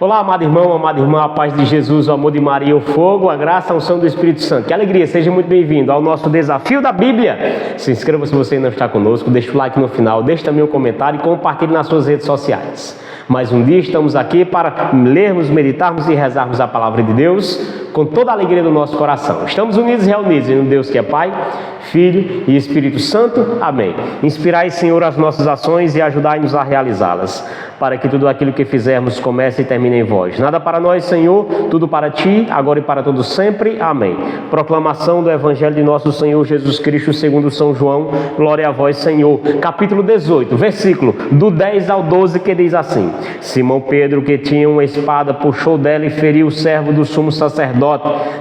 Olá, amado irmão, amada irmã, a paz de Jesus, o amor de Maria, o fogo, a graça, a unção do Espírito Santo. Que alegria, seja muito bem-vindo ao nosso desafio da Bíblia. Se inscreva se você ainda não está conosco, deixa o like no final, deixe também um comentário e compartilhe nas suas redes sociais. Mais um dia estamos aqui para lermos, meditarmos e rezarmos a palavra de Deus com toda a alegria do nosso coração. Estamos unidos e reunidos em um Deus que é Pai, Filho e Espírito Santo. Amém. Inspirai, Senhor, as nossas ações e ajudai-nos a realizá-las, para que tudo aquilo que fizermos comece e termine em vós. Nada para nós, Senhor, tudo para Ti, agora e para todos sempre. Amém. Proclamação do Evangelho de nosso Senhor Jesus Cristo segundo São João. Glória a vós, Senhor. Capítulo 18, versículo do 10 ao 12, que diz assim: Simão Pedro, que tinha uma espada, puxou dela e feriu o servo do sumo sacerdote,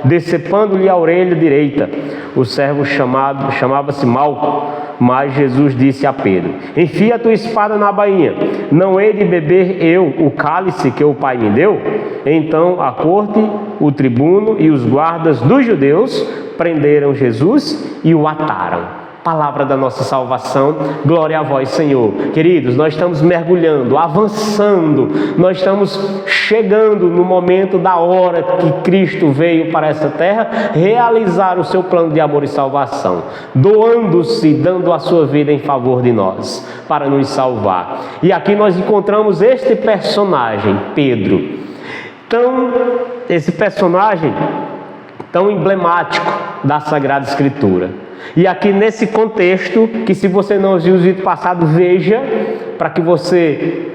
decepando-lhe a orelha direita. O servo chamava-se Malco. Mas Jesus disse a Pedro: enfia a tua espada na bainha. Não hei de beber eu o cálice que o Pai me deu? Então a corte, o tribuno e os guardas dos judeus prenderam Jesus e o ataram. Palavra da nossa salvação, glória a vós, Senhor. Queridos, nós estamos mergulhando, avançando, nós estamos chegando no momento da hora que Cristo veio para essa terra realizar o seu plano de amor e salvação, doando-se, dando a sua vida em favor de nós, para nos salvar. E aqui nós encontramos este personagem, Pedro. Então, esse personagem tão emblemático da Sagrada Escritura. E aqui nesse contexto, que se você não viu o vídeo passado, veja, para que você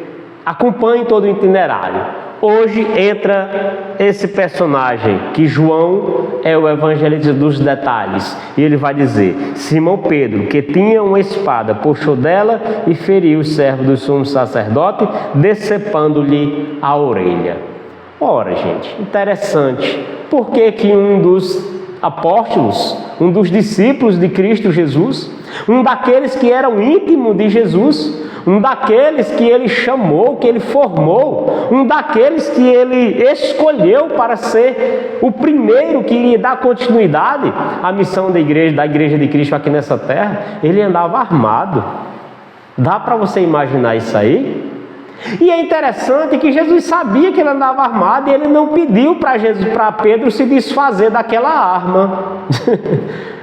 acompanhe todo o itinerário. Hoje entra esse personagem, que João é o evangelista dos detalhes. E ele vai dizer: Simão Pedro, que tinha uma espada, puxou dela e feriu o servo do sumo sacerdote, decepando-lhe a orelha. Ora, gente, interessante. Por que um dos apóstolos, um dos discípulos de Cristo Jesus, um daqueles que eram íntimos de Jesus, um daqueles que ele chamou, que ele formou, um daqueles que ele escolheu para ser o primeiro que iria dar continuidade à missão da igreja de Cristo aqui nessa terra, ele andava armado. Dá para você imaginar isso aí? E é interessante que Jesus sabia que ele andava armado e ele não pediu para Pedro se desfazer daquela arma.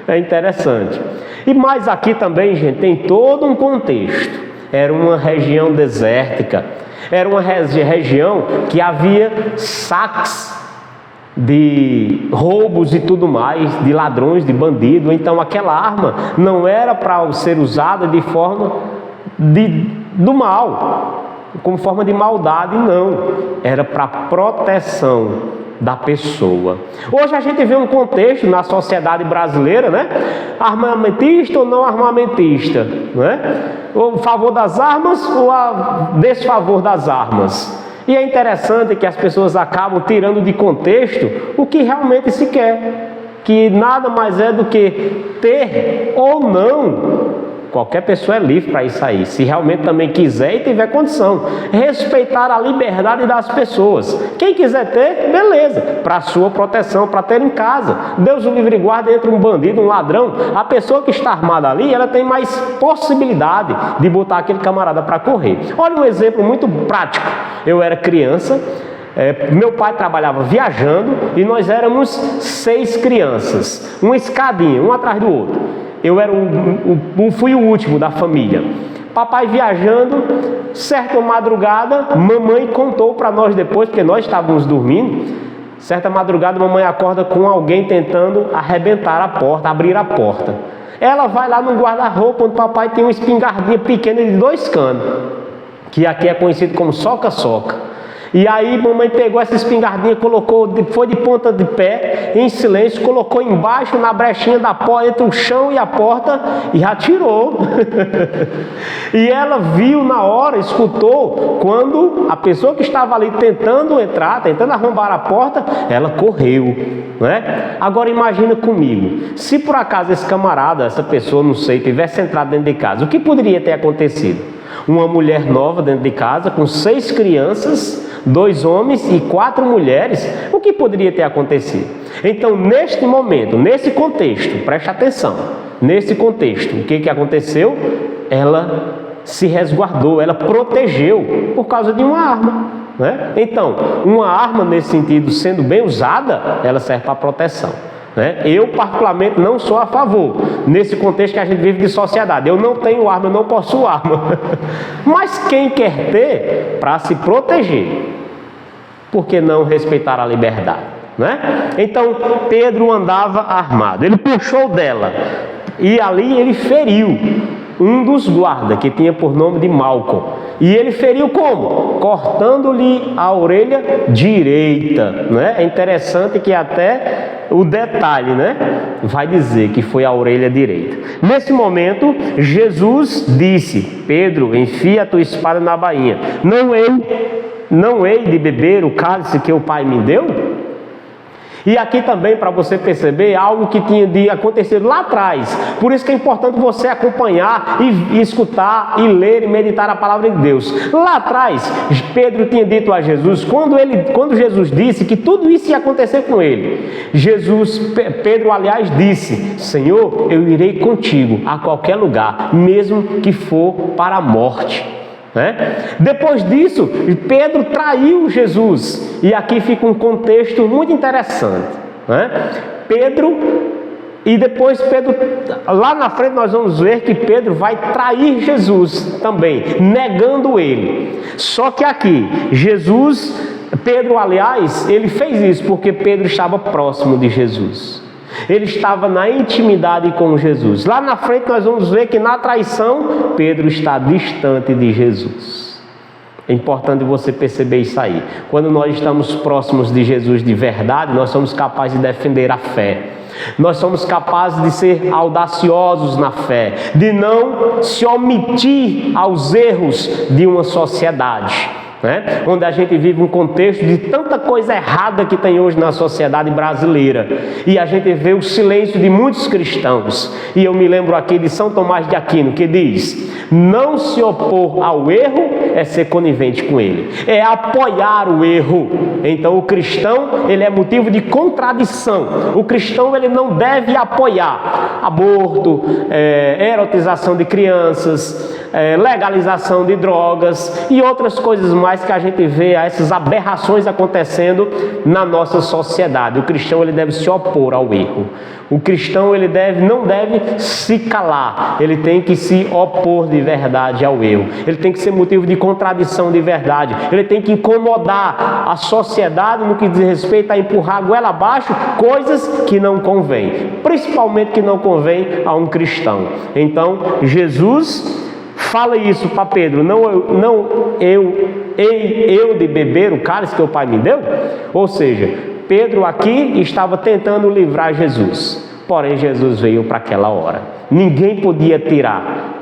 É interessante. E mais aqui também, gente, tem todo um contexto. Era uma região desértica, era uma região que havia saques de roubos e tudo mais, de ladrões, de bandidos. Então aquela arma não era para ser usada de forma do mal, como forma de maldade, não. Era para proteção da pessoa. Hoje a gente vê um contexto na sociedade brasileira, né? Armamentista ou não armamentista, né? O favor das armas ou a desfavor das armas. E é interessante que as pessoas acabam tirando de contexto o que realmente se quer, que nada mais é do que ter ou não. Qualquer pessoa é livre para isso aí, se realmente também quiser e tiver condição. Respeitar a liberdade das pessoas. Quem quiser ter, beleza, para a sua proteção, para ter em casa. Deus o livre e guarda entre um bandido, um ladrão. A pessoa que está armada ali, ela tem mais possibilidade de botar aquele camarada para correr. Olha um exemplo muito prático. Eu era criança, meu pai trabalhava viajando e nós éramos 6 crianças. Uma escadinha, um atrás do outro. Eu fui o último da família. Papai viajando, certa madrugada, mamãe contou para nós depois, porque nós estávamos dormindo. Certa madrugada, mamãe acorda com alguém tentando arrebentar a porta, abrir a porta. Ela vai lá no guarda-roupa, onde papai tem uma espingardinha pequena de 2 canos, que aqui é conhecido como soca-soca. E aí mamãe pegou essa espingardinha, colocou, foi de ponta de pé, em silêncio, colocou embaixo na brechinha da porta, entre o chão e a porta, e atirou. E ela viu na hora, escutou, quando a pessoa que estava ali tentando entrar, tentando arrombar a porta, ela correu, né? Agora imagina comigo, se por acaso esse camarada, essa pessoa, não sei, tivesse entrado dentro de casa, o que poderia ter acontecido? Uma mulher nova dentro de casa, com 6 crianças, 2 homens e 4 mulheres, o que poderia ter acontecido? Então, neste momento, nesse contexto, preste atenção, nesse contexto, o que aconteceu? Ela se resguardou, ela protegeu por causa de uma arma. né? Então, uma arma nesse sentido, sendo bem usada, ela serve para proteção, né? Eu particularmente não sou a favor, nesse contexto que a gente vive de sociedade. Eu não tenho arma, eu não possuo arma. Mas quem quer ter, para se proteger, por que não respeitar a liberdade, né? Então Pedro andava armado, ele puxou dela e ali ele feriu um dos guardas, que tinha por nome de Malco. E ele feriu como? Cortando-lhe a orelha direita, né? É interessante que até o detalhe, né, vai dizer que foi a orelha direita. Nesse momento, Jesus disse: Pedro, enfia a tua espada na bainha. Não hei de beber o cálice que o Pai me deu? E aqui também, para você perceber, algo que tinha de acontecer lá atrás. Por isso que é importante você acompanhar e escutar e ler e meditar a palavra de Deus. Lá atrás, Pedro tinha dito a Jesus, quando Jesus disse que tudo isso ia acontecer com ele, Pedro aliás disse: Senhor, eu irei contigo a qualquer lugar, mesmo que for para a morte. Depois disso, Pedro traiu Jesus, e aqui fica um contexto muito interessante, depois Pedro, lá na frente nós vamos ver que Pedro vai trair Jesus também, negando ele. Só que aqui, Pedro aliás, ele fez isso porque Pedro estava próximo de Jesus. Ele estava na intimidade com Jesus. Lá na frente nós vamos ver que na traição, Pedro está distante de Jesus. É importante você perceber isso aí. Quando nós estamos próximos de Jesus de verdade, nós somos capazes de defender a fé. Nós somos capazes de ser audaciosos na fé, de não se omitir aos erros de uma sociedade, onde a gente vive um contexto de tanta coisa errada que tem hoje na sociedade brasileira, e a gente vê o silêncio de muitos cristãos. E eu me lembro aqui de São Tomás de Aquino, que diz: não se opor ao erro é ser conivente com ele, é apoiar o erro. Então o cristão, ele é motivo de contradição. O cristão, ele não deve apoiar aborto, erotização de crianças, legalização de drogas e outras coisas mais que a gente vê, essas aberrações acontecendo na nossa sociedade. O cristão, ele deve se opor ao erro. O cristão, ele não deve se calar, ele tem que se opor de verdade ao erro. Ele tem que ser motivo de contradição de verdade. Ele tem que incomodar a sociedade no que diz respeito a empurrar a goela abaixo coisas que não convêm, principalmente que não convém a um cristão. Então Jesus fala isso para Pedro: não eu de beber o cálice que o Pai me deu? Ou seja, Pedro aqui estava tentando livrar Jesus, porém Jesus veio para aquela hora. Ninguém podia tirar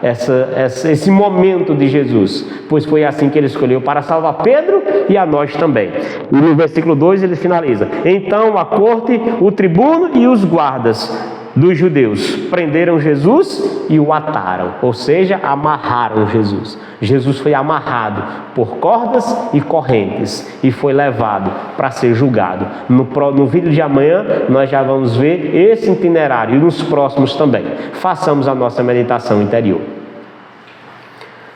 esse momento de Jesus, pois foi assim que ele escolheu para salvar Pedro e a nós também. E no versículo 2 ele finaliza: então a corte, o tribuno e os guardas dos judeus prenderam Jesus e o ataram, ou seja, amarraram Jesus. Jesus foi amarrado por cordas e correntes e foi levado para ser julgado. No vídeo de amanhã nós já vamos ver esse itinerário e nos próximos também. Façamos a nossa meditação interior.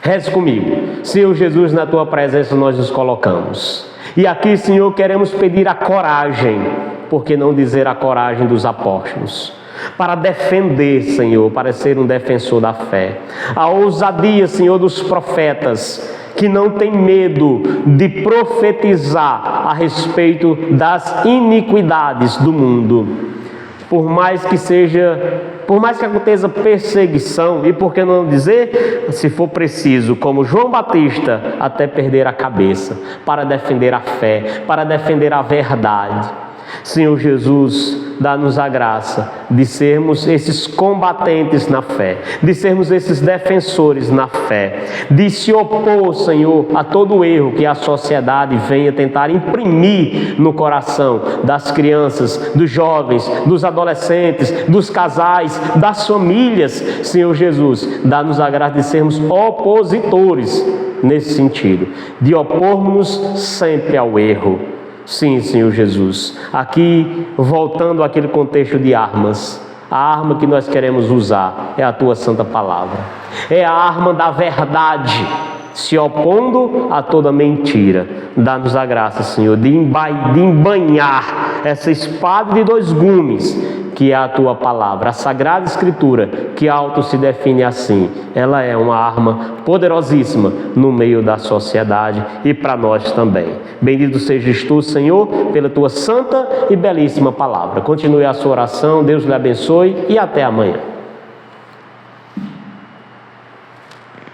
Reze comigo. Senhor Jesus, na tua presença nós nos colocamos. E aqui, Senhor, queremos pedir a coragem, por que não dizer a coragem dos apóstolos, para defender, Senhor, para ser um defensor da fé. A ousadia, Senhor, dos profetas, que não tem medo de profetizar a respeito das iniquidades do mundo. Por mais que aconteça perseguição, e por que não dizer, se for preciso, como João Batista, até perder a cabeça, para defender a fé, para defender a verdade. Senhor Jesus, dá-nos a graça de sermos esses combatentes na fé, de sermos esses defensores na fé, de se opor, Senhor, a todo erro que a sociedade venha tentar imprimir no coração das crianças, dos jovens, dos adolescentes, dos casais, das famílias. Senhor Jesus, dá-nos a graça de sermos opositores nesse sentido, de opormos sempre ao erro. Sim, Senhor Jesus. Aqui, voltando àquele contexto de armas, a arma que nós queremos usar é a Tua Santa Palavra. É a arma da verdade. se opondo a toda mentira. Dá-nos a graça, Senhor, de embainhar essa espada de dois gumes, que é a Tua palavra, a Sagrada Escritura, que auto se define assim. Ela é uma arma poderosíssima no meio da sociedade e para nós também. Bendito sejas Tu, Senhor, pela Tua santa e belíssima palavra. Continue a sua oração, Deus lhe abençoe e até amanhã.